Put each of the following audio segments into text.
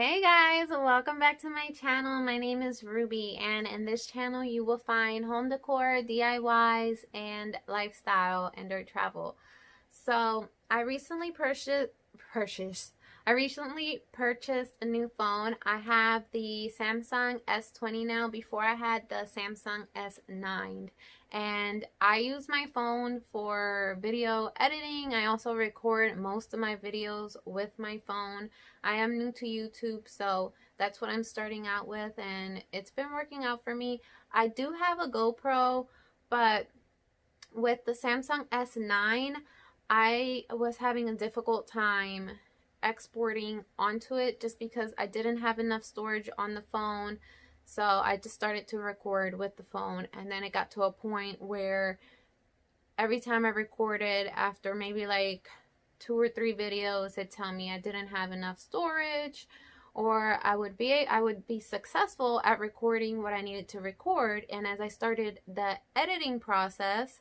Hey guys, welcome back to my channel. My name is Ruby, and in this channel you will find home decor, DIYs, and lifestyle and dirt travel. So I recently purchased a new phone. I have the Samsung S20 now. Before I had the Samsung S9, and I use my phone for video editing. I also record most of my videos with my phone. I am new to YouTube, so that's what I'm starting out with, and it's been working out for me. I do have a GoPro, but with the Samsung S9, I was having a difficult time exporting onto it just because I didn't have enough storage on the phone. So I just started to record with the phone, and then it got to a point where every time I recorded, after maybe like 2 or 3 videos, it'd tell me I didn't have enough storage, or I would be successful at recording what I needed to record, and as I started the editing process,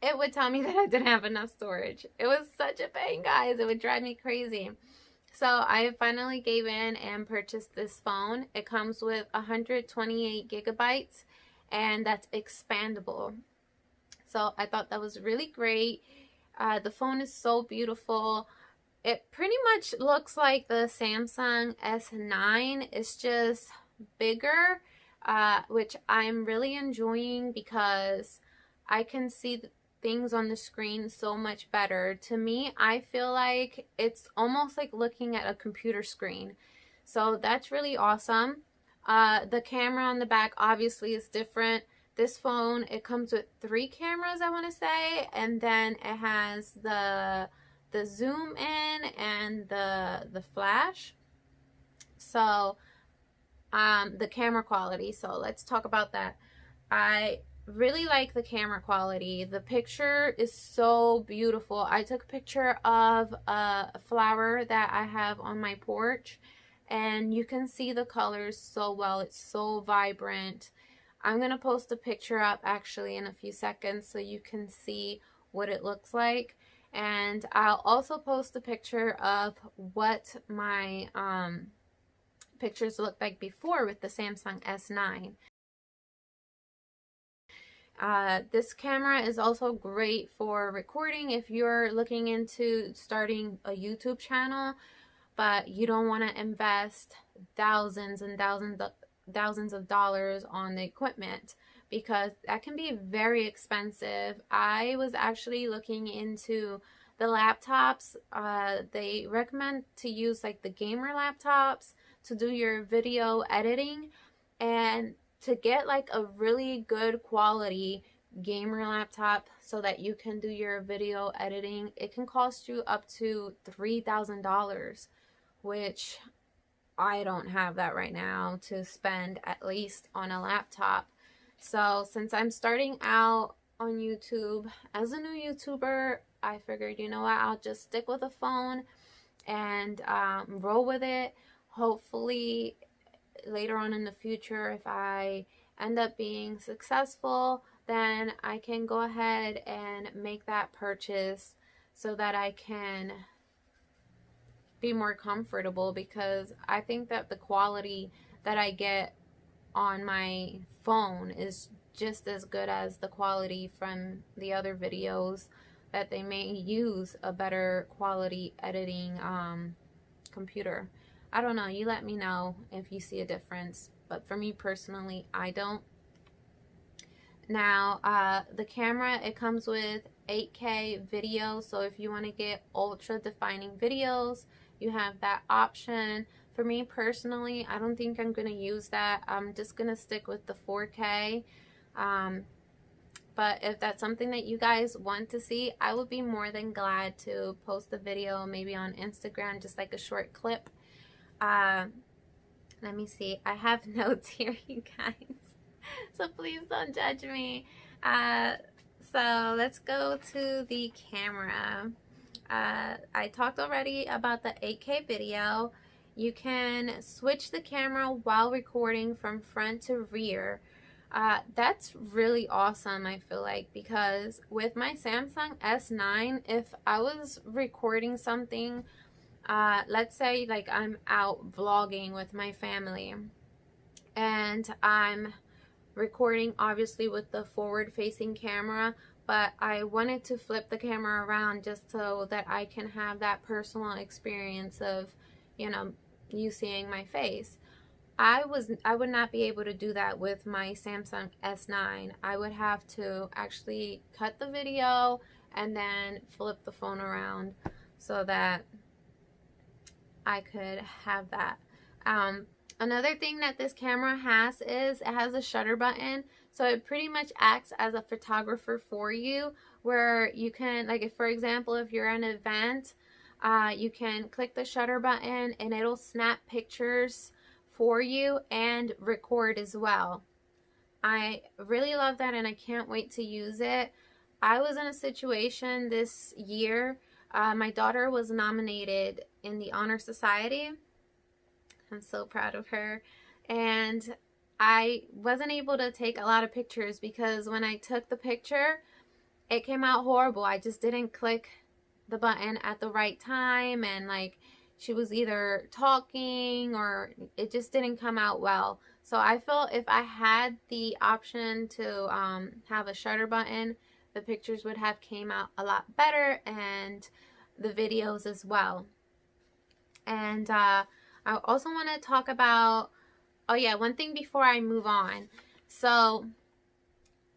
it would tell me that I didn't have enough storage. It was such a pain, guys. It would drive me crazy. So I finally gave in and purchased this phone. It comes with 128 gigabytes, and that's expandable. So I thought that was really great. The phone is so beautiful. It pretty much looks like the Samsung S9. It's just bigger, which I'm really enjoying because I can see things on the screen so much better. To me, I feel like it's almost like looking at a computer screen. So that's really awesome. The camera on the back obviously is different. This phone, it comes with 3 cameras, I want to say, and then it has the zoom in and the flash. So the camera quality, so let's talk about that. I really like the camera quality. The picture is so beautiful. I took a picture of a flower that I have on my porch, and you can see the colors so well. It's so vibrant. I'm gonna post a picture up actually in a few seconds so you can see what it looks like, and I'll also post a picture of what my pictures looked like before with the Samsung S9. This camera is also great for recording if you're looking into starting a YouTube channel, but you don't want to invest thousands and thousands of dollars on the equipment, because that can be very expensive. I was actually looking into the laptops. They recommend to use like the gamer laptops to do your video editing, and to get like a really good quality gamer laptop so that you can do your video editing, it can cost you up to $3,000, which I don't have that right now to spend at least on a laptop. So since I'm starting out on YouTube as a new YouTuber, I figured, you know what, I'll just stick with a phone and roll with it. Hopefully later on in the future, if I end up being successful, then I can go ahead and make that purchase so that I can be more comfortable, because I think that the quality that I get on my phone is just as good as the quality from the other videos that they may use a better quality editing computer. I don't know, you let me know if you see a difference, but for me personally, I don't. Now, the camera, it comes with 8K video, so if you want to get ultra defining videos, you have that option. For me personally, I don't think I'm going to use that. I'm just going to stick with the 4K. But if that's something that you guys want to see, I would be more than glad to post a video maybe on Instagram, just like a short clip. Let me see. I have notes here, you guys, so please don't judge me. So let's go to the camera. I talked already about the 8K video. You can switch the camera while recording from front to rear. That's really awesome, I feel like, because with my Samsung S9, if I was recording something let's say like I'm out vlogging with my family and I'm recording obviously with the forward facing camera, but I wanted to flip the camera around just so that I can have that personal experience of, you know, you seeing my face. I would not be able to do that with my Samsung S9. I would have to actually cut the video and then flip the phone around so that I could have that. Another thing that this camera has is it has a shutter button, so it pretty much acts as a photographer for you, where you can, like, if for example if you're at an event, you can click the shutter button and it'll snap pictures for you and record as well. I really love that and I can't wait to use it. I was in a situation this year. My daughter was nominated in the Honor Society. I'm so proud of her. And I wasn't able to take a lot of pictures because when I took the picture, it came out horrible. I just didn't click the button at the right time, and like she was either talking or it just didn't come out well. So I felt if I had the option to have a shutter button, the pictures would have came out a lot better, and the videos as well. And I also want to talk about, oh yeah, one thing before I move on. So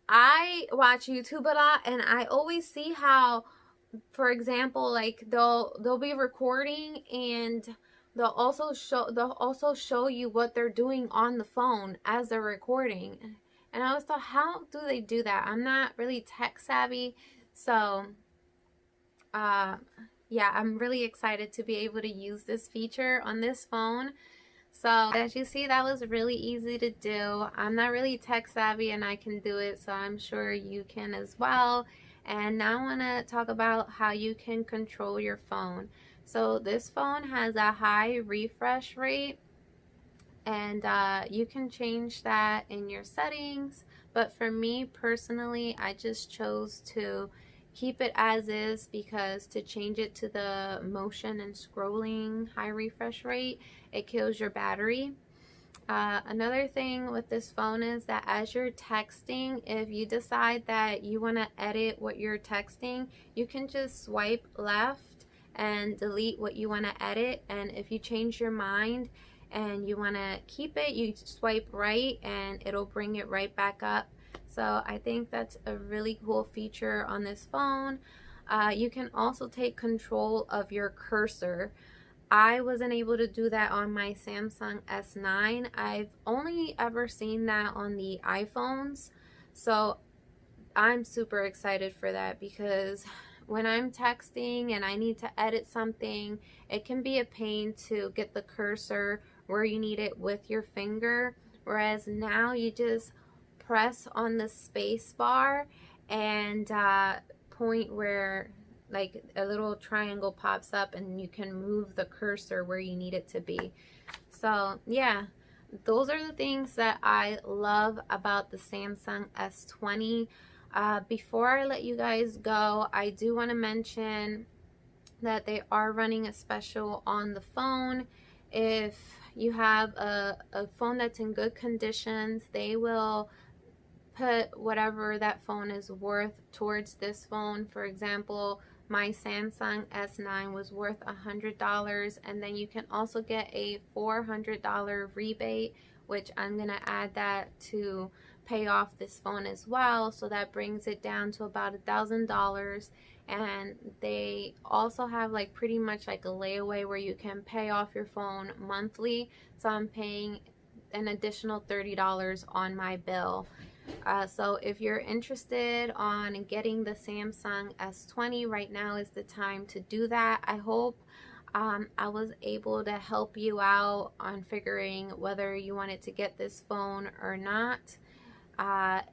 I watch YouTube a lot, and I always see how, for example, like they'll be recording and they'll also show you what they're doing on the phone as they're recording. And I always thought, how do they do that? I'm not really tech savvy, so yeah, I'm really excited to be able to use this feature on this phone. So as you see, that was really easy to do. I'm not really tech savvy and I can do it, so I'm sure you can as well. And now I want to talk about how you can control your phone. So this phone has a high refresh rate, and you can change that in your settings. But for me personally, I just chose to keep it as is, because to change it to the motion and scrolling high refresh rate, it kills your battery. Another thing with this phone is that as you're texting, if you decide that you want to edit what you're texting, you can just swipe left and delete what you want to edit. And if you change your mind and you want to keep it, you swipe right and it'll bring it right back up. So I think that's a really cool feature on this phone. You can also take control of your cursor. I wasn't able to do that on my Samsung S9. I've only ever seen that on the iPhones. So I'm super excited for that, because when I'm texting and I need to edit something, it can be a pain to get the cursor where you need it with your finger. Whereas now you just press on the space bar and point where like a little triangle pops up and you can move the cursor where you need it to be. So yeah, those are the things that I love about the Samsung S20. Before I let you guys go, I do want to mention that they are running a special on the phone. If you have a phone that's in good conditions, they will put whatever that phone is worth towards this phone. For example, my Samsung S9 was worth $100, and then you can also get a $400 rebate, which I'm going to add that to pay off this phone as well. So that brings it down to about $1,000. And they also have like pretty much like a layaway where you can pay off your phone monthly. So I'm paying an additional $30 on my bill. So if you're interested on getting the Samsung S20, right now is the time to do that. I hope I was able to help you out on figuring whether you wanted to get this phone or not.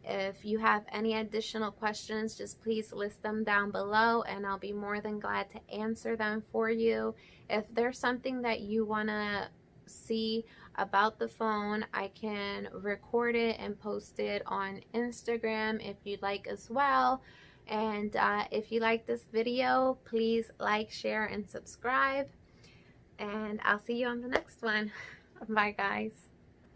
If you have any additional questions, just please list them down below and I'll be more than glad to answer them for you. If there's something that you want to see about the phone, I can record it and post it on Instagram if you'd like as well. And if you like this video, please like, share, and subscribe. and I'll see you on the next one. Bye, guys.